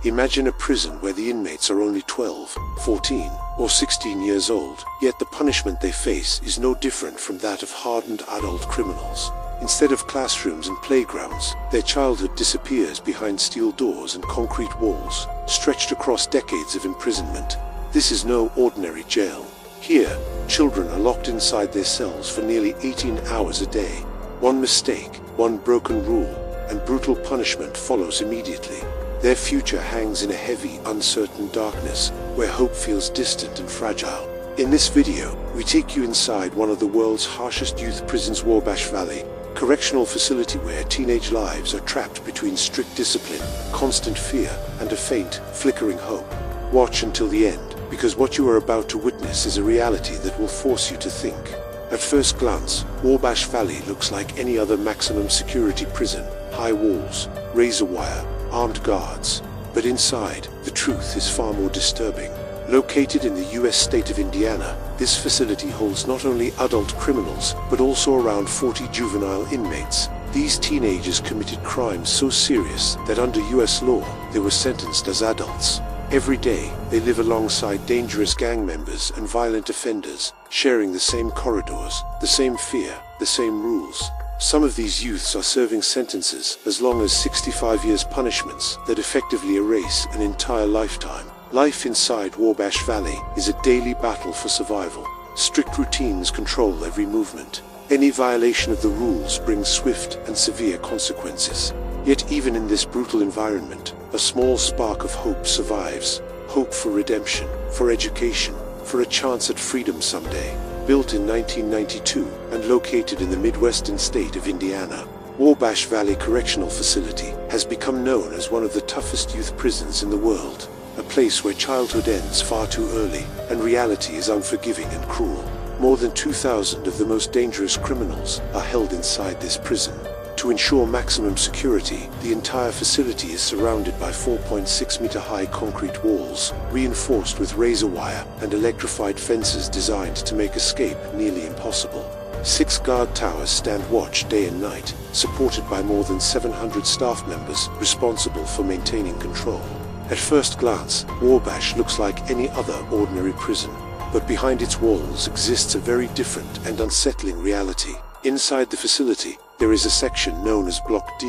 Imagine a prison where the inmates are only 12, 14, or 16 years old, yet the punishment they face is no different from that of hardened adult criminals. Instead of classrooms and playgrounds, their childhood disappears behind steel doors and concrete walls, stretched across decades of imprisonment. This is no ordinary jail. Here, children are locked inside their cells for nearly 18 hours a day. One mistake, one broken rule, and brutal punishment follows immediately. Their future hangs in a heavy, uncertain darkness, where hope feels distant and fragile. In this video, we take you inside one of the world's harshest youth prisons, Wabash Valley, correctional facility where teenage lives are trapped between strict discipline, constant fear, and a faint, flickering hope. Watch until the end, because what you are about to witness is a reality that will force you to think. At first glance, Wabash Valley looks like any other maximum security prison: high walls, razor wire, armed guards. But inside, the truth is far more disturbing. Located in the US state of Indiana, this facility holds not only adult criminals, but also around 40 juvenile inmates. These teenagers committed crimes so serious that under US law, they were sentenced as adults. Every day, they live alongside dangerous gang members and violent offenders, sharing the same corridors, the same fear, the same rules. Some of these youths are serving sentences as long as 65 years punishments that effectively erase an entire lifetime. Life inside Wabash Valley is a daily battle for survival. Strict routines control every movement. Any violation of the rules brings swift and severe consequences. Yet even in this brutal environment, a small spark of hope survives. Hope for redemption, for education, for a chance at freedom someday. Built in 1992 and located in the Midwestern state of Indiana, Wabash Valley Correctional Facility has become known as one of the toughest youth prisons in the world. A place where childhood ends far too early and reality is unforgiving and cruel. More than 2,000 of the most dangerous criminals are held inside this prison. To ensure maximum security, the entire facility is surrounded by 4.6-meter-high concrete walls, reinforced with razor wire and electrified fences designed to make escape nearly impossible. 6 guard towers stand watch day and night, supported by more than 700 staff members responsible for maintaining control. At first glance, Wabash looks like any other ordinary prison, but behind its walls exists a very different and unsettling reality. Inside the facility, there is a section known as Block D,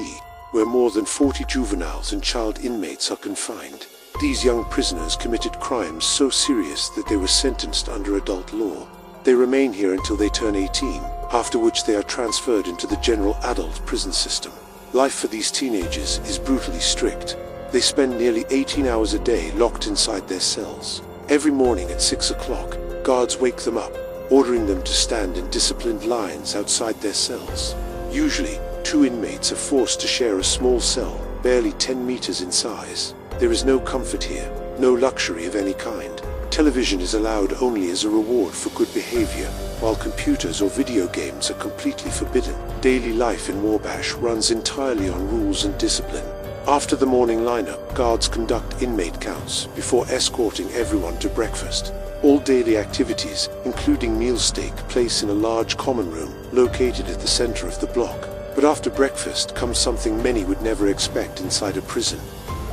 where more than 40 juveniles and child inmates are confined. These young prisoners committed crimes so serious that they were sentenced under adult law. They remain here until they turn 18, after which they are transferred into the general adult prison system. Life for these teenagers is brutally strict. They spend nearly 18 hours a day locked inside their cells. Every morning at 6 o'clock, guards wake them up, ordering them to stand in disciplined lines outside their cells. Usually, 2 inmates are forced to share a small cell, barely 10 meters in size. There is no comfort here, no luxury of any kind. Television is allowed only as a reward for good behavior, while computers or video games are completely forbidden. Daily life in Wabash runs entirely on rules and discipline. After the morning lineup, guards conduct inmate counts before escorting everyone to breakfast. All daily activities, including meals, take place in a large common room located at the center of the block. But after breakfast comes something many would never expect inside a prison.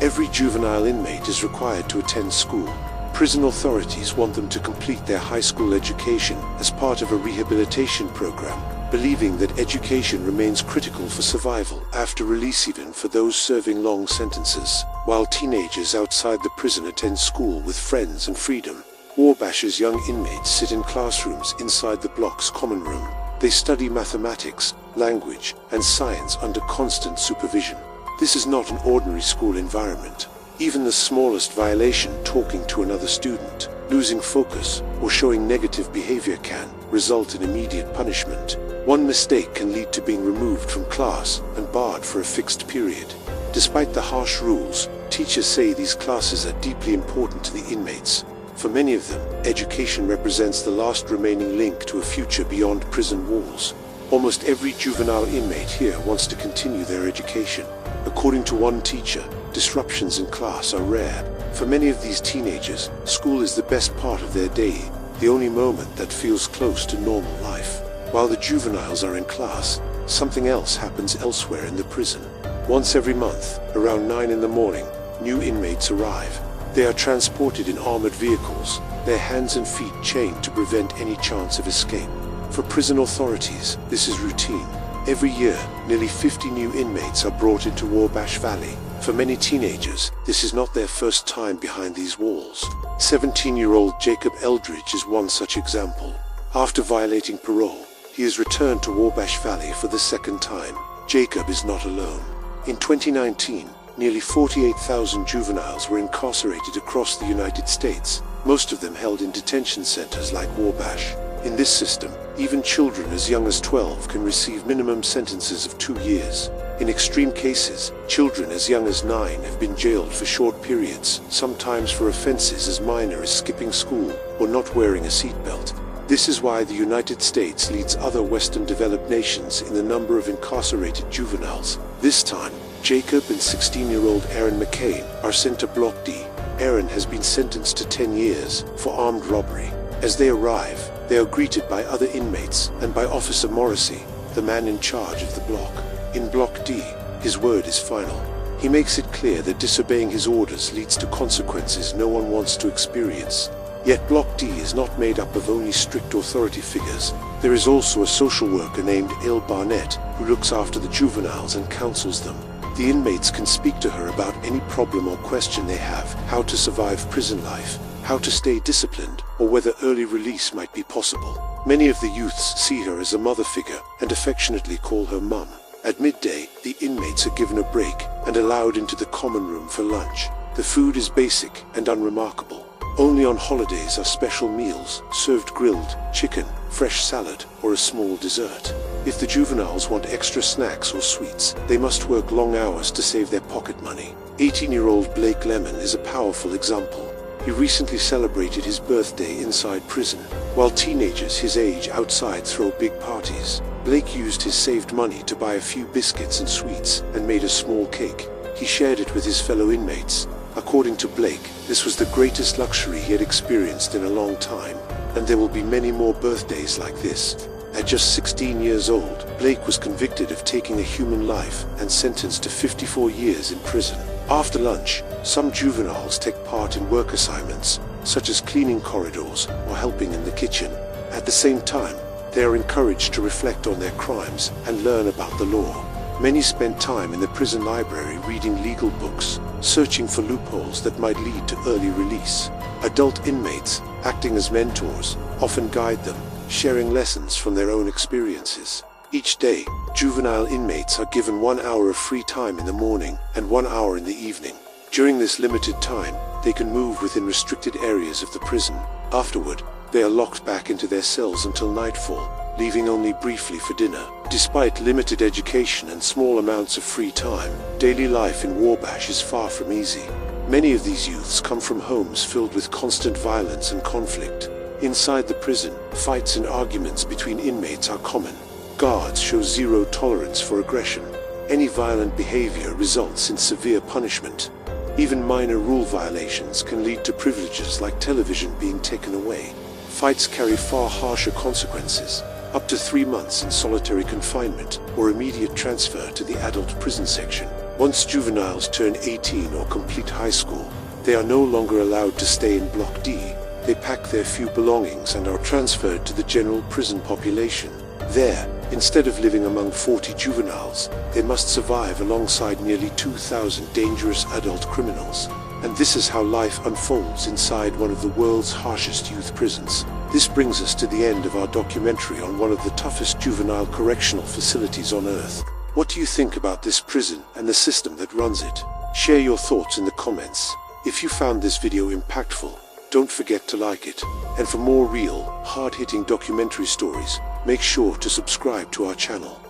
Every juvenile inmate is required to attend school. Prison authorities want them to complete their high school education as part of a rehabilitation program, believing that education remains critical for survival after release, even for those serving long sentences. While teenagers outside the prison attend school with friends and freedom, Wabash's young inmates sit in classrooms inside the block's common room. They study mathematics, language, and science under constant supervision. This is not an ordinary school environment. Even the smallest violation, talking to another student, losing focus, or showing negative behavior can result in immediate punishment. One mistake can lead to being removed from class and barred for a fixed period. Despite the harsh rules, teachers say these classes are deeply important to the inmates. For many of them, education represents the last remaining link to a future beyond prison walls. Almost every juvenile inmate here wants to continue their education. According to one teacher, disruptions in class are rare. For many of these teenagers, school is the best part of their day, the only moment that feels close to normal life. While the juveniles are in class, something else happens elsewhere in the prison. Once every month, around 9 in the morning, new inmates arrive. They are transported in armored vehicles, their hands and feet chained to prevent any chance of escape. For prison authorities, this is routine. Every year, nearly 50 new inmates are brought into Wabash Valley. For many teenagers, this is not their first time behind these walls. 17-year-old Jacob Eldridge is one such example. After violating parole, he is returned to Wabash Valley for the second time. Jacob is not alone. In 2019, nearly 48,000 juveniles were incarcerated across the United States, most of them held in detention centers like Wabash. In this system, even children as young as 12 can receive minimum sentences of 2 years. In extreme cases, children as young as 9 have been jailed for short periods, sometimes for offenses as minor as skipping school or not wearing a seatbelt. This is why the United States leads other Western developed nations in the number of incarcerated juveniles. This time, Jacob and 16-year-old Aaron McCain are sent to Block D. Aaron has been sentenced to 10 years for armed robbery. As they arrive, they are greeted by other inmates and by Officer Morrissey, the man in charge of the block. In Block D, his word is final. He makes it clear that disobeying his orders leads to consequences no one wants to experience. Yet Block D is not made up of only strict authority figures. There is also a social worker named Il Barnett who looks after the juveniles and counsels them. The inmates can speak to her about any problem or question they have, how to survive prison life, how to stay disciplined, or whether early release might be possible. Many of the youths see her as a mother figure and affectionately call her mum. At midday, the inmates are given a break and allowed into the common room for lunch. The food is basic and unremarkable. Only on holidays are special meals, served grilled, chicken, fresh salad, or a small dessert. If the juveniles want extra snacks or sweets, they must work long hours to save their pocket money. 18-year-old Blake Lemon is a powerful example. He recently celebrated his birthday inside prison. While teenagers his age outside throw big parties, Blake used his saved money to buy a few biscuits and sweets and made a small cake. He shared it with his fellow inmates. According to Blake, this was the greatest luxury he had experienced in a long time, and there will be many more birthdays like this. At just 16 years old, Blake was convicted of taking a human life and sentenced to 54 years in prison. After lunch, some juveniles take part in work assignments, such as cleaning corridors or helping in the kitchen. At the same time, they are encouraged to reflect on their crimes and learn about the law. Many spend time in the prison library reading legal books, searching for loopholes that might lead to early release. Adult inmates, acting as mentors, often guide them, sharing lessons from their own experiences. Each day, juvenile inmates are given 1 hour of free time in the morning and 1 hour in the evening. During this limited time, they can move within restricted areas of the prison. Afterward, they are locked back into their cells until nightfall, leaving only briefly for dinner. Despite limited education and small amounts of free time, daily life in Wabash is far from easy. Many of these youths come from homes filled with constant violence and conflict. Inside the prison, fights and arguments between inmates are common. Guards show zero tolerance for aggression. Any violent behavior results in severe punishment. Even minor rule violations can lead to privileges like television being taken away. Fights carry far harsher consequences, up to 3 months in solitary confinement or immediate transfer to the adult prison section. Once juveniles turn 18 or complete high school, they are no longer allowed to stay in Block D. They pack their few belongings and are transferred to the general prison population. There, instead of living among 40 juveniles, they must survive alongside nearly 2,000 dangerous adult criminals. And this is how life unfolds inside one of the world's harshest youth prisons. This brings us to the end of our documentary on one of the toughest juvenile correctional facilities on Earth. What do you think about this prison and the system that runs it? Share your thoughts in the comments. If you found this video impactful, don't forget to like it. And for more real, hard-hitting documentary stories, make sure to subscribe to our channel.